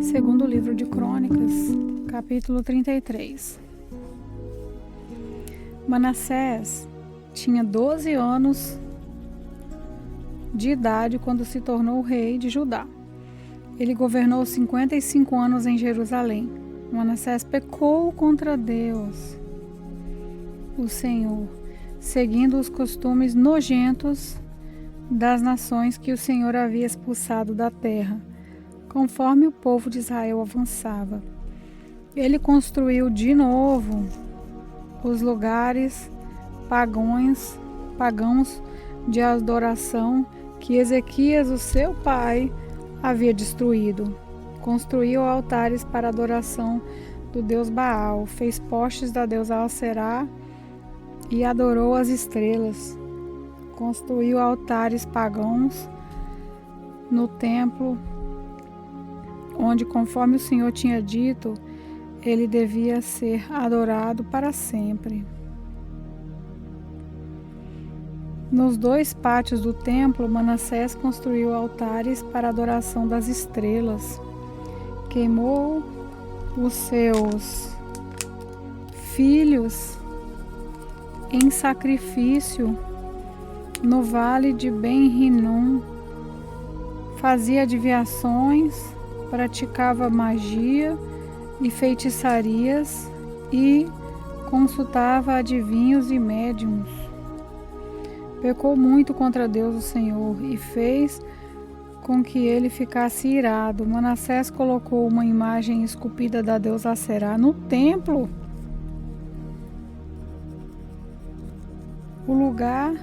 Segundo livro de Crônicas, capítulo 33. Manassés tinha 12 anos de idade quando se tornou rei de Judá. Ele governou 55 anos em Jerusalém. Manassés pecou contra Deus, o Senhor, seguindo os costumes nojentos das nações que o Senhor havia expulsado da terra, conforme o povo de Israel avançava. Ele construiu de novo os lugares pagãos de adoração que Ezequias, o seu pai, havia destruído. Construiu altares para adoração do deus Baal, fez postes da deusa Aserá e adorou as estrelas. Construiu altares pagãos no templo, onde, conforme o Senhor tinha dito, ele devia ser adorado para sempre. Nos 2 pátios do templo, Manassés construiu altares para adoração das estrelas. Queimou os seus filhos em sacrifício no vale de Ben-Hinnom. Fazia adivinhações, praticava magia e feitiçarias e consultava adivinhos e médiuns. Pecou muito contra Deus, o Senhor, e fez com que ele ficasse irado. Manassés colocou uma imagem esculpida da deusa Aserá no templo, o lugar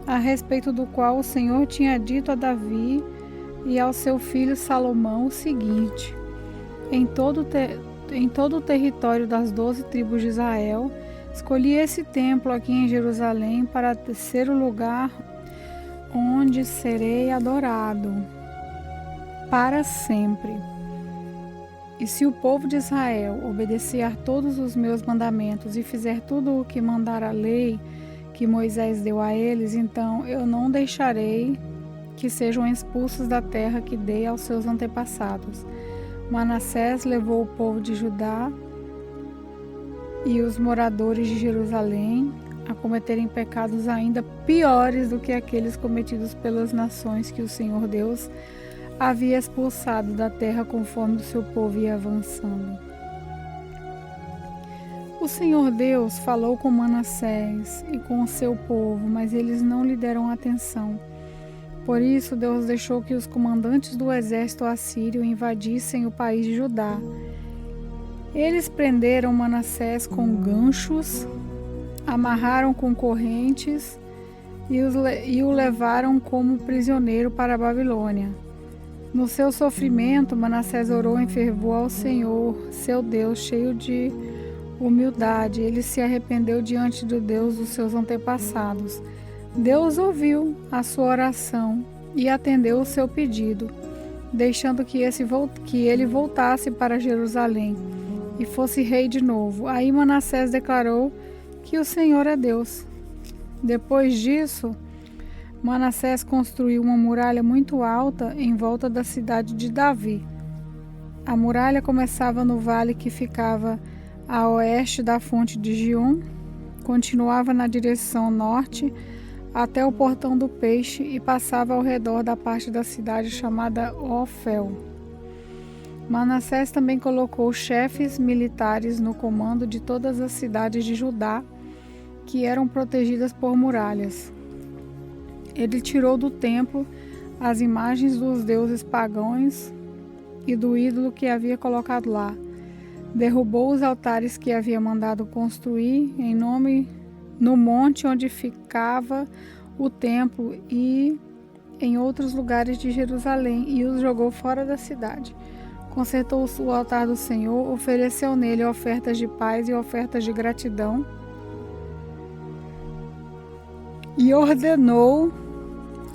a respeito do qual o Senhor tinha dito a Davi e ao seu filho Salomão o seguinte: em todo o território das 12 tribos de Israel, escolhi esse templo aqui em Jerusalém para ser o lugar onde serei adorado para sempre. E se o povo de Israel obedecer a todos os meus mandamentos e fizer tudo o que mandar a lei que Moisés deu a eles, então eu não deixarei que sejam expulsos da terra que dei aos seus antepassados. Manassés levou o povo de Judá e os moradores de Jerusalém a cometerem pecados ainda piores do que aqueles cometidos pelas nações que o Senhor Deus havia expulsado da terra conforme o seu povo ia avançando. O Senhor Deus falou com Manassés e com o seu povo, mas eles não lhe deram atenção. Por isso, Deus deixou que os comandantes do exército assírio invadissem o país de Judá. Eles prenderam Manassés com ganchos, amarraram com correntes e o levaram como prisioneiro para a Babilônia. No seu sofrimento, Manassés orou em fervor ao Senhor, seu Deus, cheio de humildade. Ele se arrependeu diante do Deus dos seus antepassados. Deus ouviu a sua oração e atendeu o seu pedido, deixando que ele voltasse para Jerusalém e fosse rei de novo. Aí Manassés declarou que o Senhor é Deus. Depois disso, Manassés construiu uma muralha muito alta em volta da cidade de Davi. A muralha começava no vale que ficava a oeste da fonte de Gion, continuava na direção norte até o portão do peixe e passava ao redor da parte da cidade chamada Ofel. Manassés também colocou chefes militares no comando de todas as cidades de Judá que eram protegidas por muralhas. Ele tirou do templo as imagens dos deuses pagãos e do ídolo que havia colocado lá. Derrubou os altares que havia mandado construir no monte onde ficava o templo e em outros lugares de Jerusalém e os jogou fora da cidade. Consertou o altar do Senhor, ofereceu nele ofertas de paz e ofertas de gratidão e ordenou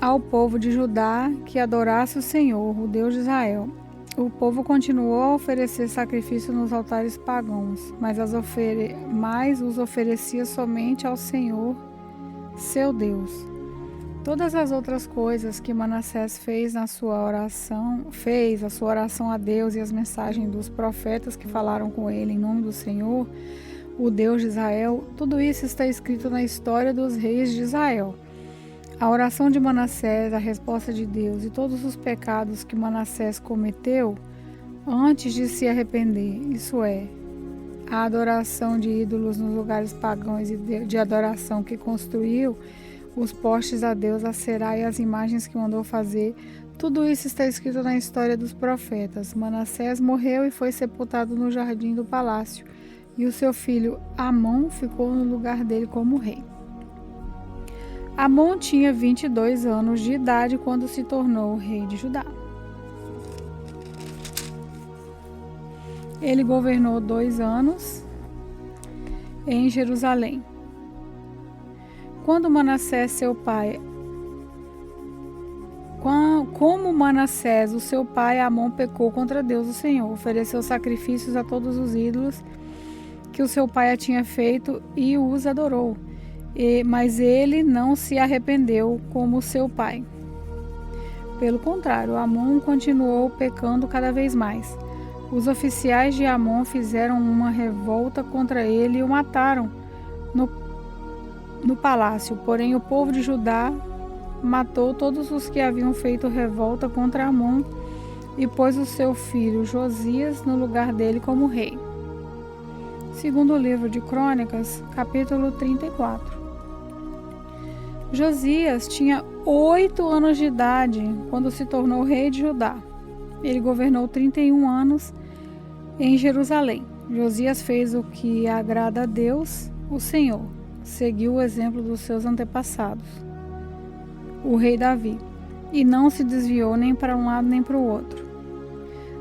ao povo de Judá que adorasse o Senhor, o Deus de Israel. O povo continuou a oferecer sacrifício nos altares pagãos, mas os oferecia somente ao Senhor, seu Deus. Todas as outras coisas que Manassés fez a sua oração a Deus e as mensagens dos profetas que falaram com ele em nome do Senhor, o Deus de Israel, tudo isso está escrito na história dos reis de Israel. A oração de Manassés, a resposta de Deus e todos os pecados que Manassés cometeu antes de se arrepender, isso é, a adoração de ídolos nos lugares pagãos e de adoração que construiu, os postes a Deus, a Será e as imagens que mandou fazer, tudo isso está escrito na história dos profetas. Manassés morreu e foi sepultado no jardim do palácio, e o seu filho Amon ficou no lugar dele como rei. Amon tinha 22 anos de idade quando se tornou rei de Judá. Ele governou 2 anos em Jerusalém. Como Manassés, o seu pai, Amon pecou contra Deus, o Senhor, ofereceu sacrifícios a todos os ídolos que o seu pai tinha feito e os adorou. Mas ele não se arrependeu como seu pai. Pelo contrário, Amon continuou pecando cada vez mais. Os oficiais de Amon fizeram uma revolta contra ele e o mataram no palácio. Porém, o povo de Judá matou todos os que haviam feito revolta contra Amon e pôs o seu filho Josias no lugar dele como rei. Segundo o livro de Crônicas, capítulo 34. Josias tinha 8 anos de idade quando se tornou rei de Judá. Ele governou 31 anos em Jerusalém. Josias fez o que agrada a Deus, o Senhor. Seguiu o exemplo dos seus antepassados, o rei Davi, e não se desviou nem para um lado nem para o outro.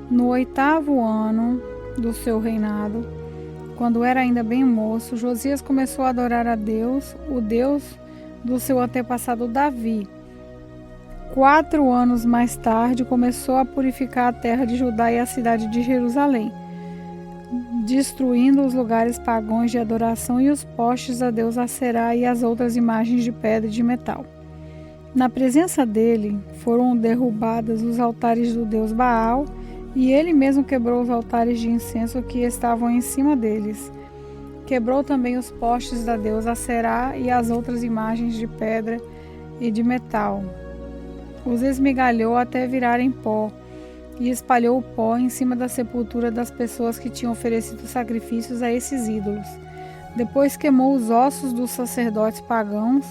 No 8º ano do seu reinado, quando era ainda bem moço, Josias começou a adorar a Deus, o Deus do seu antepassado Davi. 4 anos mais tarde, começou a purificar a terra de Judá e a cidade de Jerusalém, destruindo os lugares pagãos de adoração e os postes a Deus Aserá e as outras imagens de pedra e de metal. Na presença dele foram derrubados os altares do deus Baal, e ele mesmo quebrou os altares de incenso que estavam em cima deles. Quebrou também os postes da deusa Aserá e as outras imagens de pedra e de metal. Os esmigalhou até virarem pó, e espalhou o pó em cima da sepultura das pessoas que tinham oferecido sacrifícios a esses ídolos. Depois queimou os ossos dos sacerdotes pagãos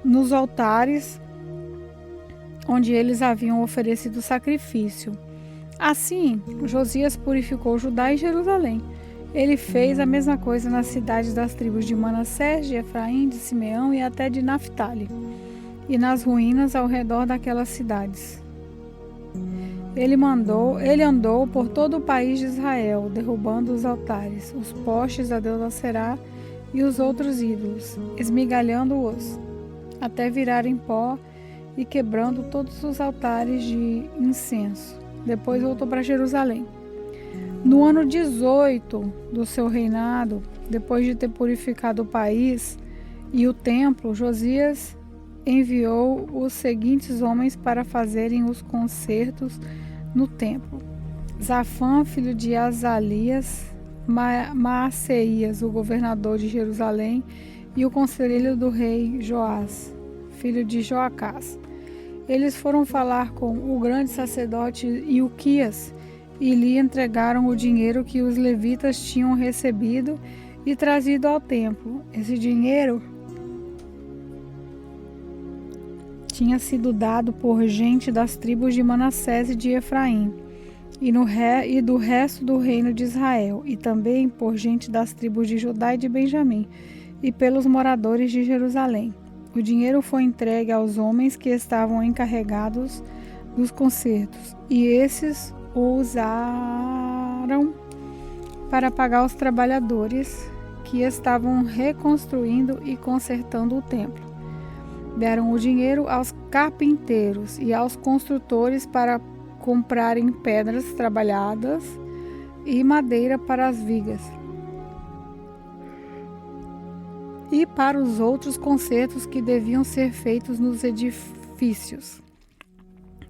nos altares onde eles haviam oferecido sacrifício. Assim, Josias purificou Judá e Jerusalém. Ele fez a mesma coisa nas cidades das tribos de Manassés, de Efraim, de Simeão e até de Naftali, e nas ruínas ao redor daquelas cidades. Ele andou por todo o país de Israel, derrubando os altares, os postes da deusa Aserá e os outros ídolos, esmigalhando-os, até virarem pó e quebrando todos os altares de incenso. Depois voltou para Jerusalém. No ano 18 do seu reinado, depois de ter purificado o país e o templo, Josias enviou os seguintes homens para fazerem os concertos no templo: Zafã, filho de Azalias, Maaseias, o governador de Jerusalém, e o conselheiro do rei Joás, filho de Joacás. Eles foram falar com o grande sacerdote Ilquias e lhe entregaram o dinheiro que os levitas tinham recebido e trazido ao templo. Esse dinheiro tinha sido dado por gente das tribos de Manassés e de Efraim, e do resto do reino de Israel, e também por gente das tribos de Judá e de Benjamim, e pelos moradores de Jerusalém. O dinheiro foi entregue aos homens que estavam encarregados dos concertos, e esses o usaram para pagar os trabalhadores que estavam reconstruindo e consertando o templo. Deram o dinheiro aos carpinteiros e aos construtores para comprarem pedras trabalhadas e madeira para as vigas. e para os outros consertos que deviam ser feitos nos edifícios,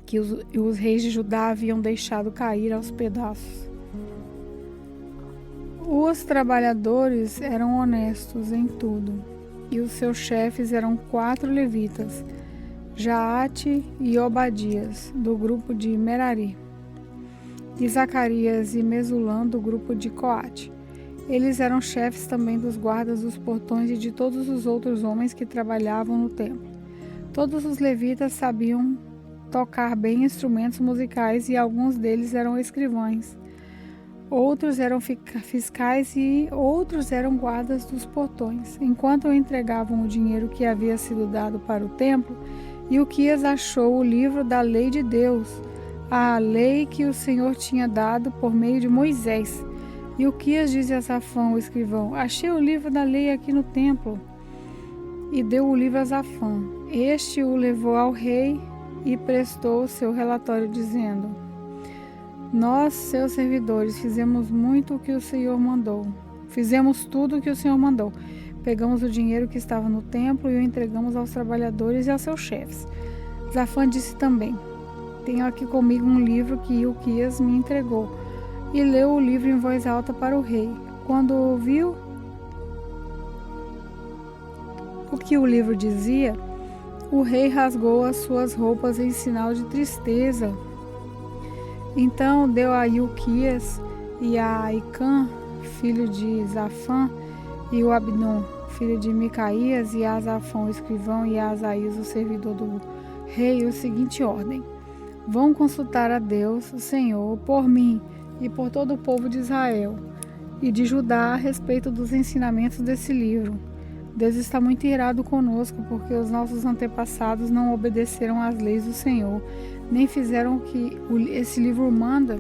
que os reis de Judá haviam deixado cair aos pedaços. Os trabalhadores eram honestos em tudo, e os seus chefes eram 4 levitas, Jaate e Obadias, do grupo de Merari, e Zacarias e Mesulã, do grupo de Coate. Eles eram chefes também dos guardas dos portões e de todos os outros homens que trabalhavam no templo. Todos os levitas sabiam tocar bem instrumentos musicais e alguns deles eram escrivães. Outros eram fiscais e outros eram guardas dos portões. Enquanto entregavam o dinheiro que havia sido dado para o templo, Ilquias achou o livro da lei de Deus, a lei que o Senhor tinha dado por meio de Moisés. Ilquias disse a Safã, o escrivão: achei o livro da lei aqui no templo. E deu o livro a Safã. Este o levou ao rei e prestou o seu relatório, dizendo: nós, seus servidores, fizemos muito o que o Senhor mandou. Fizemos tudo o que o Senhor mandou. Pegamos o dinheiro que estava no templo e o entregamos aos trabalhadores e aos seus chefes. Safã disse também: tenho aqui comigo um livro que Ilquias me entregou. E leu o livro em voz alta para o rei. Quando ouviu o que o livro dizia, o rei rasgou as suas roupas em sinal de tristeza. Então deu a Ilquias e a Aicã, filho de Zafã, e o Abdon, filho de Micaías, e a Zafão, o escrivão, e a Asaías, o servidor do rei, a seguinte ordem: vão consultar a Deus, o Senhor, por mim e por todo o povo de Israel e de Judá a respeito dos ensinamentos desse livro. Deus está muito irado conosco, porque os nossos antepassados não obedeceram às leis do Senhor, nem fizeram o que esse livro manda.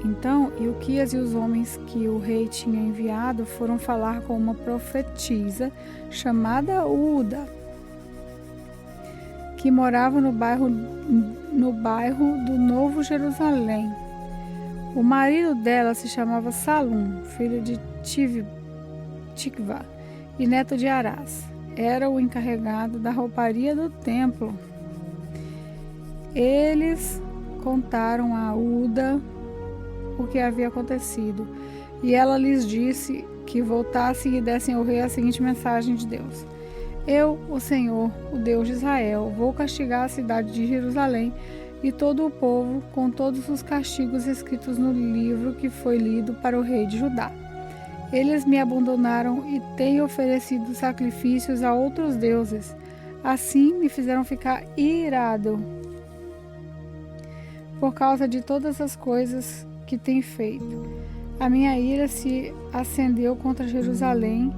Então, Ilquias e os homens que o rei tinha enviado foram falar com uma profetisa chamada Uda, que morava no bairro do Novo Jerusalém. O marido dela se chamava Salum, filho de Tikvá e neto de Arás. Era o encarregado da rouparia do templo. Eles contaram a Uda o que havia acontecido, e ela lhes disse que voltassem e dessem ao rei a seguinte mensagem de Deus: eu, o Senhor, o Deus de Israel, vou castigar a cidade de Jerusalém e todo o povo com todos os castigos escritos no livro que foi lido para o rei de Judá. Eles me abandonaram e têm oferecido sacrifícios a outros deuses. Assim me fizeram ficar irado por causa de todas as coisas que têm feito. A minha ira se acendeu contra Jerusalém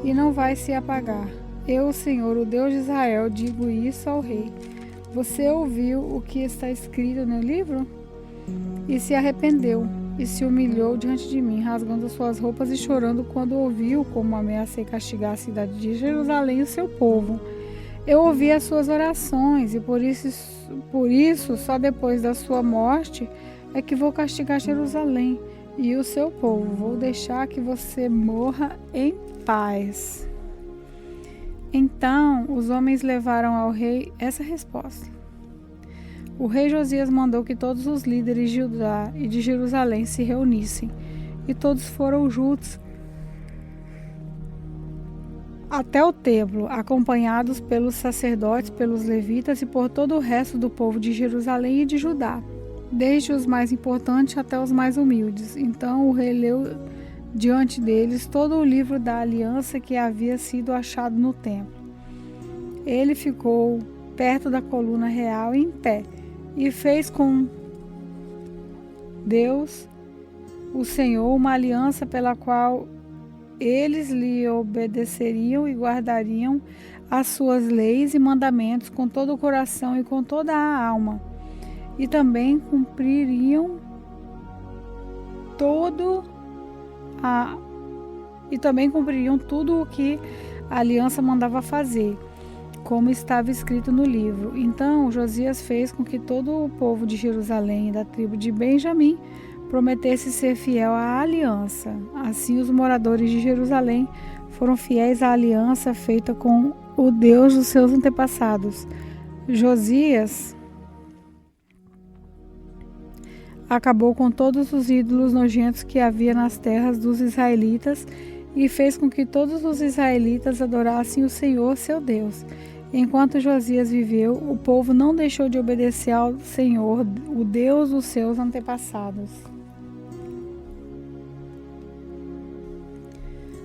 e não vai se apagar. Eu, o Senhor, o Deus de Israel, digo isso ao rei. Você ouviu o que está escrito no livro? E se arrependeu e se humilhou diante de mim, rasgando suas roupas e chorando quando ouviu como ameacei castigar a cidade de Jerusalém e o seu povo. Eu ouvi as suas orações e por isso só depois da sua morte é que vou castigar Jerusalém e o seu povo. Vou deixar que você morra em paz. Então os homens levaram ao rei essa resposta. O rei Josias mandou que todos os líderes de Judá e de Jerusalém se reunissem, e todos foram juntos até o templo, acompanhados pelos sacerdotes, pelos levitas e por todo o resto do povo de Jerusalém e de Judá, desde os mais importantes até os mais humildes. Então o rei leu diante deles todo o livro da aliança que havia sido achado no templo. Ele ficou perto da coluna real em pé e fez com Deus, o Senhor, uma aliança pela qual eles lhe obedeceriam e guardariam as suas leis e mandamentos com todo o coração e com toda a alma, e também cumpririam tudo o que a aliança mandava fazer, como estava escrito no livro. Então Josias fez com que todo o povo de Jerusalém e da tribo de Benjamim prometesse ser fiel à aliança. Assim os moradores de Jerusalém foram fiéis à aliança feita com o Deus dos seus antepassados. Josias acabou com todos os ídolos nojentos que havia nas terras dos israelitas e fez com que todos os israelitas adorassem o Senhor, seu Deus. Enquanto Josias viveu, o povo não deixou de obedecer ao Senhor, o Deus dos seus antepassados.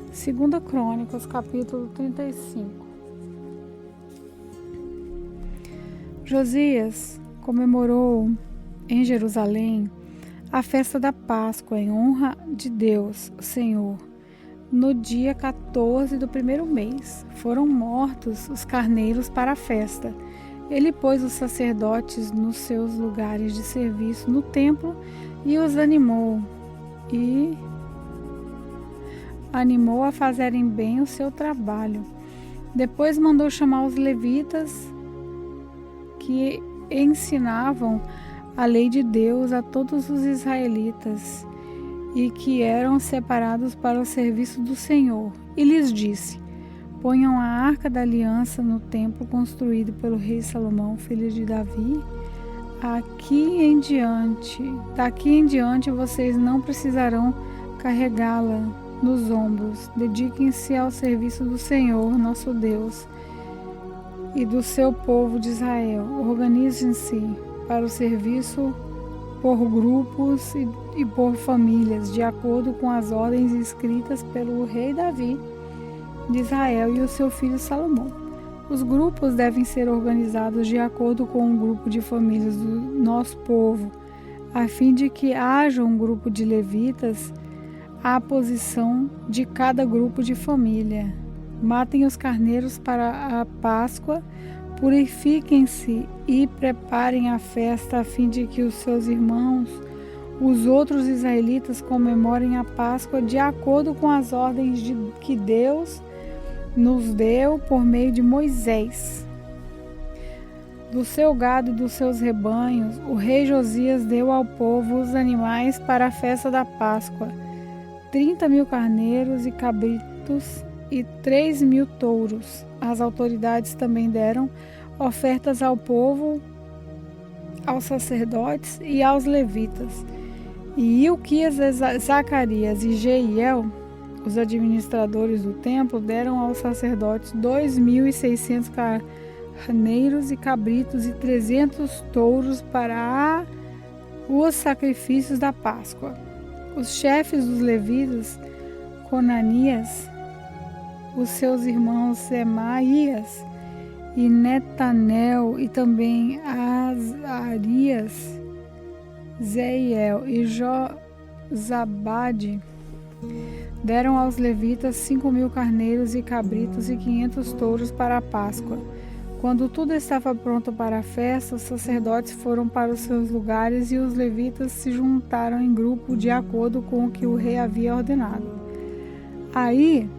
2 Crônicas, capítulo 35. Josias comemorou em Jerusalém a festa da Páscoa em honra de Deus, o Senhor. No dia 14 do primeiro mês, foram mortos os carneiros para a festa. Ele pôs os sacerdotes nos seus lugares de serviço no templo e os animou a fazerem bem o seu trabalho. Depois mandou chamar os levitas que ensinavam a lei de Deus a todos os israelitas e que eram separados para o serviço do Senhor, e lhes disse: ponham a arca da aliança no templo construído pelo rei Salomão, filho de Davi. Daqui em diante vocês não precisarão carregá-la nos ombros. Dediquem-se ao serviço do Senhor, nosso Deus, e do seu povo de Israel. Organizem-se para o serviço por grupos e por famílias, de acordo com as ordens escritas pelo rei Davi de Israel e o seu filho Salomão. Os grupos devem ser organizados de acordo com o grupo de famílias do nosso povo, a fim de que haja um grupo de levitas à posição de cada grupo de família. Matem os carneiros para a Páscoa, purifiquem-se e preparem a festa a fim de que os seus irmãos, os outros israelitas, comemorem a Páscoa de acordo com as ordens que Deus nos deu por meio de Moisés. Do seu gado e dos seus rebanhos, o rei Josias deu ao povo os animais para a festa da Páscoa: 30.000 carneiros e cabritos e 3.000 touros. As autoridades também deram ofertas ao povo, aos sacerdotes e aos levitas. E Ilquias, Zacarias e Jeiel, os administradores do templo, deram aos sacerdotes 2.600 carneiros e cabritos e 300 touros para os sacrifícios da Páscoa. Os chefes dos levitas, Conanias, os seus irmãos Semaías e Netanel, e também Azarias, Zeiel e Josabade, deram aos levitas 5.000 carneiros e cabritos e 500 touros para a Páscoa. Quando tudo estava pronto para a festa, os sacerdotes foram para os seus lugares e os levitas se juntaram em grupo de acordo com o que o rei havia ordenado. Aí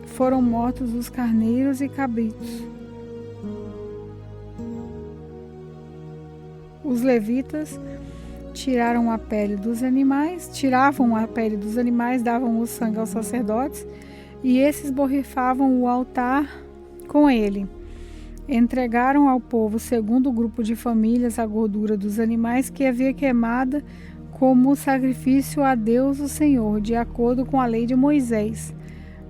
foram mortos os carneiros e cabritos. Os levitas tiravam a pele dos animais, davam o sangue aos sacerdotes, e esses borrifavam o altar com ele. Entregaram ao povo, segundo o grupo de famílias, a gordura dos animais que havia queimada como sacrifício a Deus o Senhor, de acordo com a lei de Moisés.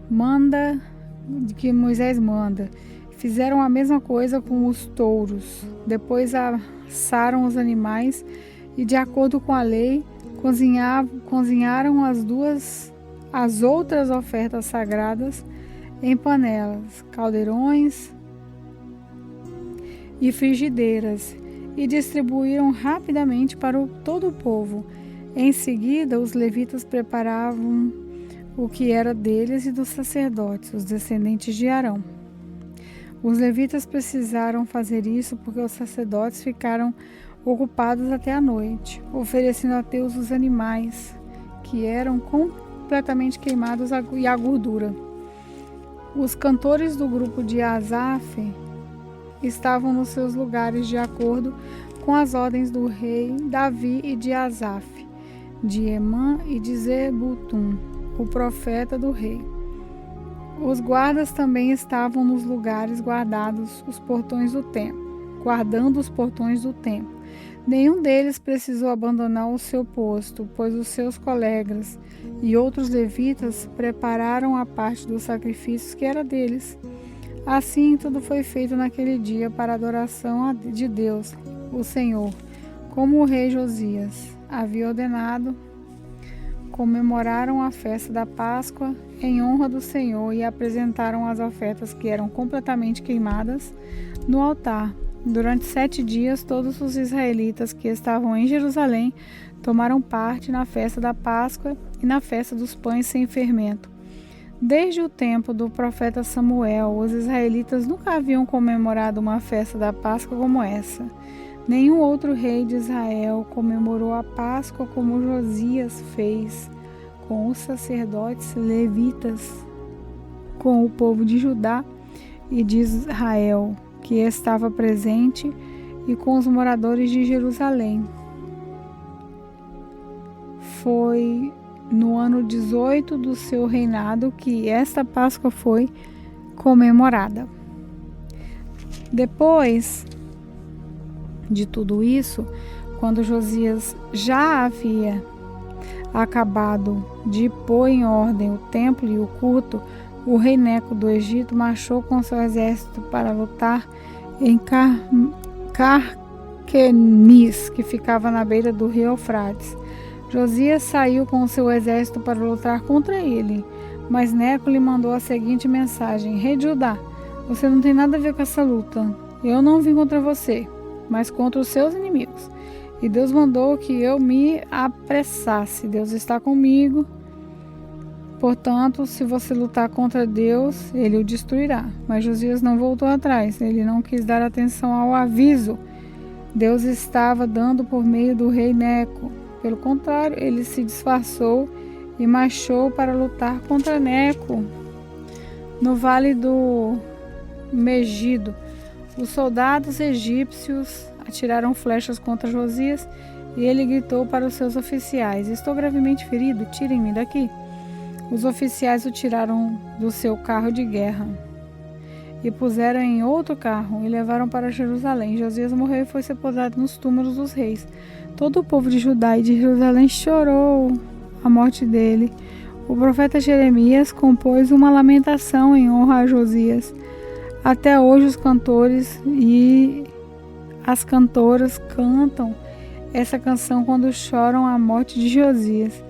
Moisés manda. Fizeram a mesma coisa com os touros. Depois assaram os animais e, de acordo com a lei, cozinharam as outras ofertas sagradas em panelas, caldeirões e frigideiras, e distribuíram rapidamente para todo o povo. Em seguida, os levitas preparavam o que era deles e dos sacerdotes, os descendentes de Arão. Os levitas precisaram fazer isso porque os sacerdotes ficaram ocupados até a noite, oferecendo a Deus os animais, que eram completamente queimados, e a gordura. Os cantores do grupo de Asaf estavam nos seus lugares de acordo com as ordens do rei Davi e de Asaf, de Emã e de Zebutum, o profeta do rei. Os guardas também estavam nos lugares guardando os portões do templo. Nenhum deles precisou abandonar o seu posto, pois os seus colegas e outros levitas prepararam a parte dos sacrifícios que era deles. Assim, tudo foi feito naquele dia para a adoração de Deus, o Senhor, como o rei Josias havia ordenado. Comemoraram a festa da Páscoa em honra do Senhor e apresentaram as ofertas que eram completamente queimadas no altar. Durante 7 dias, todos os israelitas que estavam em Jerusalém tomaram parte na festa da Páscoa e na festa dos pães sem fermento. Desde o tempo do profeta Samuel, os israelitas nunca haviam comemorado uma festa da Páscoa como essa. Nenhum outro rei de Israel comemorou a Páscoa como Josias fez, com os sacerdotes levitas, com o povo de Judá e de Israel, que estava presente, e com os moradores de Jerusalém. Foi no ano 18 do seu reinado que esta Páscoa foi comemorada. Depois de tudo isso, quando Josias já havia acabado de pôr em ordem o templo e o culto, o rei Neco do Egito marchou com seu exército para lutar em Carquemis, que ficava na beira do rio Eufrates. Josias saiu com seu exército para lutar contra ele, mas Neco lhe mandou a seguinte mensagem: Rei de Judá, você não tem nada a ver com essa luta. Eu não vim contra você, mas contra os seus inimigos. E Deus mandou que eu me apressasse. Deus está comigo. Portanto, se você lutar contra Deus, ele o destruirá. Mas Josias não voltou atrás. Ele não quis dar atenção ao aviso. Deus estava dando por meio do rei Neco. Pelo contrário, ele se disfarçou e marchou para lutar contra Neco. No vale do Megido, os soldados egípcios atiraram flechas contra Josias e ele gritou para os seus oficiais: Estou gravemente ferido, tirem-me daqui. Os oficiais o tiraram do seu carro de guerra e puseram em outro carro e levaram para Jerusalém. Josias morreu e foi sepultado nos túmulos dos reis. Todo o povo de Judá e de Jerusalém chorou a morte dele. O profeta Jeremias compôs uma lamentação em honra a Josias. Até hoje os cantores e as cantoras cantam essa canção quando choram a morte de Josias.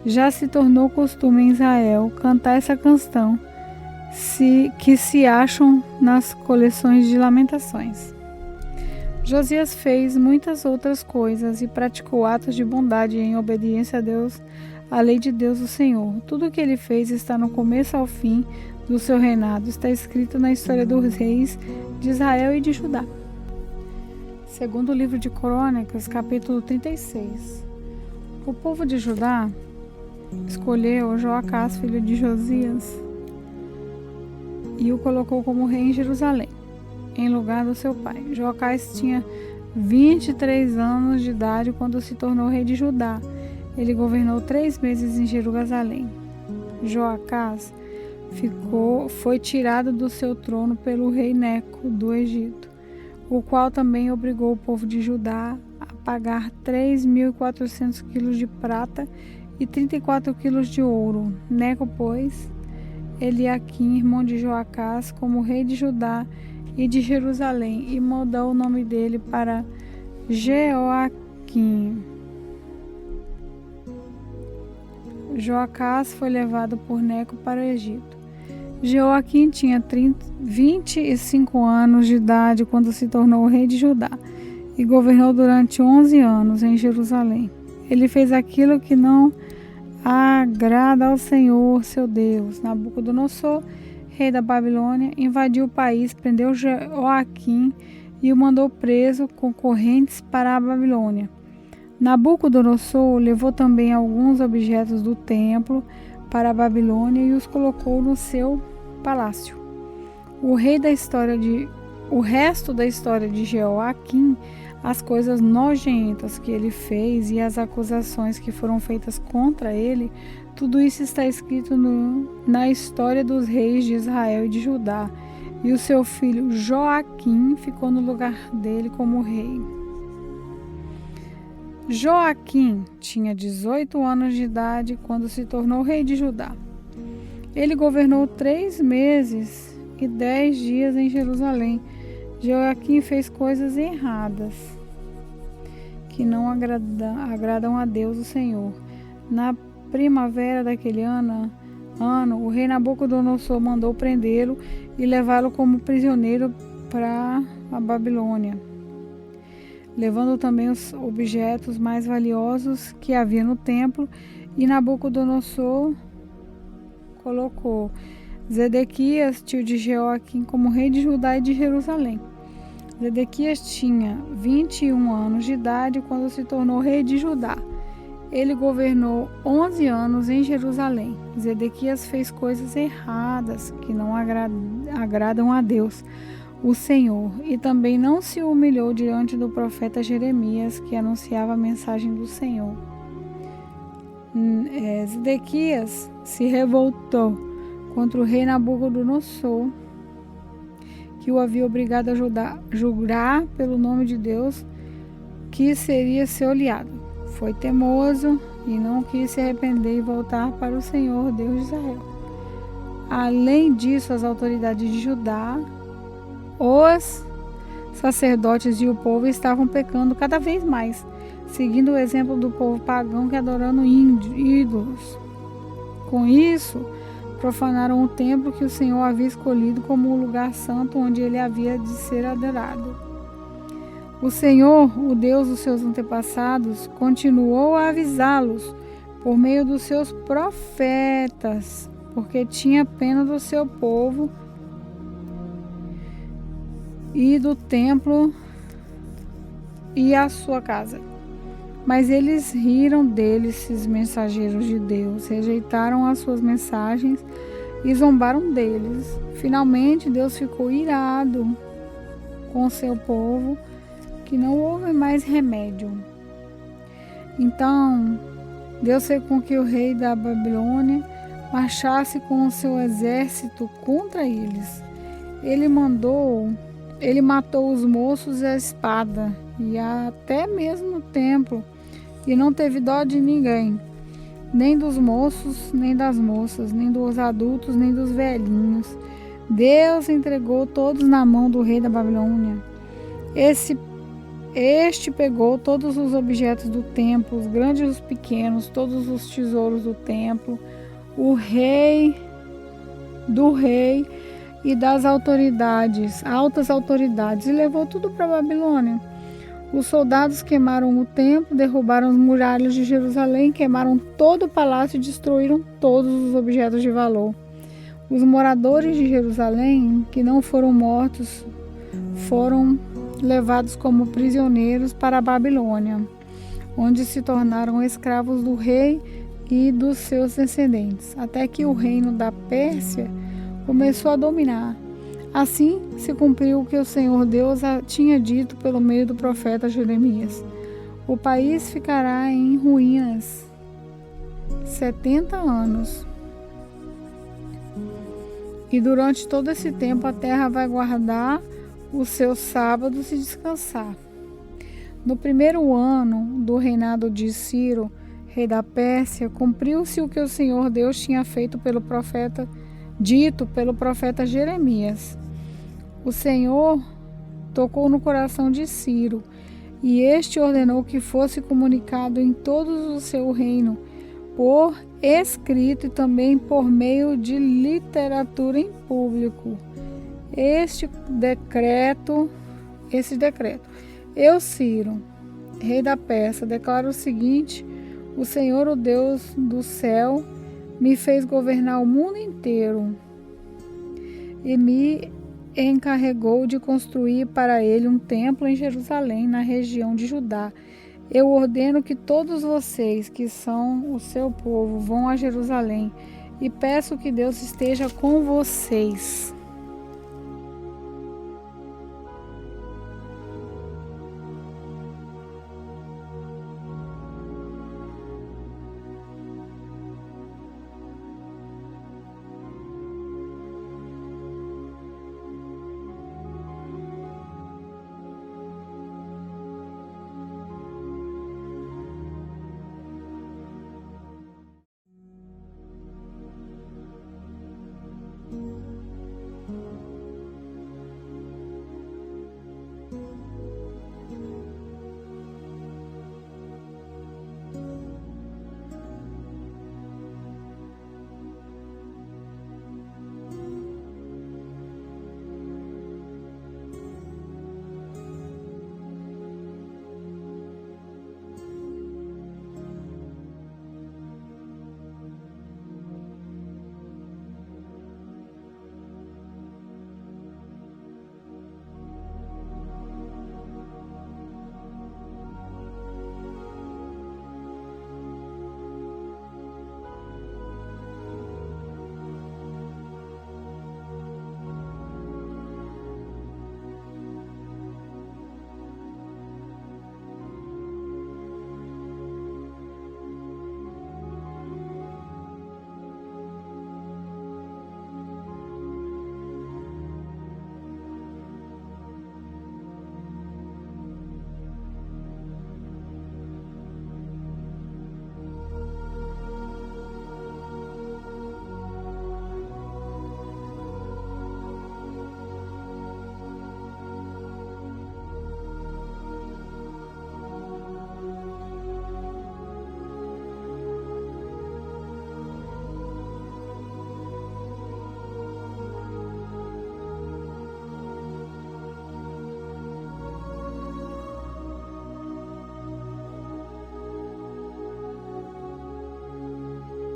Já se tornou costume em Israel cantar essa canção, que se acham nas coleções de lamentações. Josias fez muitas outras coisas e praticou atos de bondade em obediência a Deus, a lei de Deus o Senhor. Tudo o que ele fez está no começo ao fim do seu reinado. Está escrito na história dos reis de Israel e de Judá. Segundo o livro de Crônicas, capítulo 36. O povo de Judá escolheu Joacás, filho de Josias, e o colocou como rei em Jerusalém, em lugar do seu pai. Joacás tinha 23 anos de idade quando se tornou rei de Judá. Ele governou 3 meses em Jerusalém. Joacás foi tirado do seu trono pelo rei Neco do Egito, o qual também obrigou o povo de Judá a pagar 3.400 quilos de prata e 34 quilos de ouro. Neco pôs Eliaquim, irmão de Joacás, como rei de Judá e de Jerusalém, e mudou o nome dele para Jeoaquim. Joacás foi levado por Neco para o Egito. Jeoaquim tinha 25 anos de idade quando se tornou rei de Judá e governou durante 11 anos em Jerusalém. Ele fez aquilo que não agrada ao Senhor, seu Deus. Nabucodonosor, rei da Babilônia, invadiu o país, prendeu Joaquim e o mandou preso com correntes para a Babilônia. Nabucodonosor levou também alguns objetos do templo para a Babilônia e os colocou no seu palácio. O resto da história de Jeoaquim, as coisas nojentas que ele fez e as acusações que foram feitas contra ele, Tudo isso está escrito na história dos reis de Israel e de Judá. E o seu filho Joaquim ficou no lugar dele como rei. Joaquim tinha 18 anos de idade quando se tornou rei de Judá. Ele governou 3 meses e 10 dias em Jerusalém. Joaquim fez coisas erradas que não agradam a Deus, o Senhor. Na primavera daquele ano, o rei Nabucodonosor mandou prendê-lo e levá-lo como prisioneiro para a Babilônia, levando também os objetos mais valiosos que havia no templo. E Nabucodonosor colocou Zedequias, tio de Joaquim, como rei de Judá e de Jerusalém. Zedequias tinha 21 anos de idade quando se tornou rei de Judá. Ele governou 11 anos em Jerusalém. Zedequias fez coisas erradas que não agradam a Deus, o Senhor, e também não se humilhou diante do profeta Jeremias, que anunciava a mensagem do Senhor. Zedequias se revoltou contra o rei Nabucodonosor, que o havia obrigado a jurar pelo nome de Deus que seria seu aliado. Foi teimoso e não quis se arrepender e voltar para o Senhor, Deus de Israel. Além disso, as autoridades de Judá, os sacerdotes e o povo estavam pecando cada vez mais, seguindo o exemplo do povo pagão que adorando ídolos. Com isso, profanaram o templo que o Senhor havia escolhido como o lugar santo onde ele havia de ser adorado. O Senhor, o Deus dos seus antepassados, continuou a avisá-los por meio dos seus profetas, porque tinha pena do seu povo e do templo e a sua casa. Mas eles riram deles, esses mensageiros de Deus, rejeitaram as suas mensagens e zombaram deles. Finalmente, Deus ficou irado com o seu povo, que não houve mais remédio. Então, Deus fez com que o rei da Babilônia marchasse com o seu exército contra eles. Ele matou os moços à espada e até mesmo no templo, e não teve dó de ninguém, nem dos moços, nem das moças, nem dos adultos, nem dos velhinhos. Deus entregou todos na mão do rei da Babilônia. Este pegou todos os objetos do templo, os grandes e os pequenos, todos os tesouros do templo, do rei e das altas autoridades, e levou tudo para a Babilônia. Os soldados queimaram o templo, derrubaram as muralhas de Jerusalém, queimaram todo o palácio e destruíram todos os objetos de valor. Os moradores de Jerusalém, que não foram mortos, foram levados como prisioneiros para a Babilônia, onde se tornaram escravos do rei e dos seus descendentes, até que o reino da Pérsia começou a dominar. Assim se cumpriu o que o Senhor Deus tinha dito pelo meio do profeta Jeremias: o país ficará em ruínas 70 anos. E durante todo esse tempo a terra vai guardar os seus sábados e descansar. No primeiro ano do reinado de Ciro, rei da Pérsia, cumpriu-se o que o Senhor Deus tinha feito dito pelo profeta Jeremias. O Senhor tocou no coração de Ciro, e este ordenou que fosse comunicado em todo o seu reino, por escrito e também por meio de literatura em público. Esse decreto, eu, Ciro, rei da Pérsia, declaro o seguinte: o Senhor, o Deus do céu, me fez governar o mundo inteiro e me encarregou de construir para ele um templo em Jerusalém, na região de Judá. Eu ordeno que todos vocês, que são o seu povo, vão a Jerusalém, e peço que Deus esteja com vocês.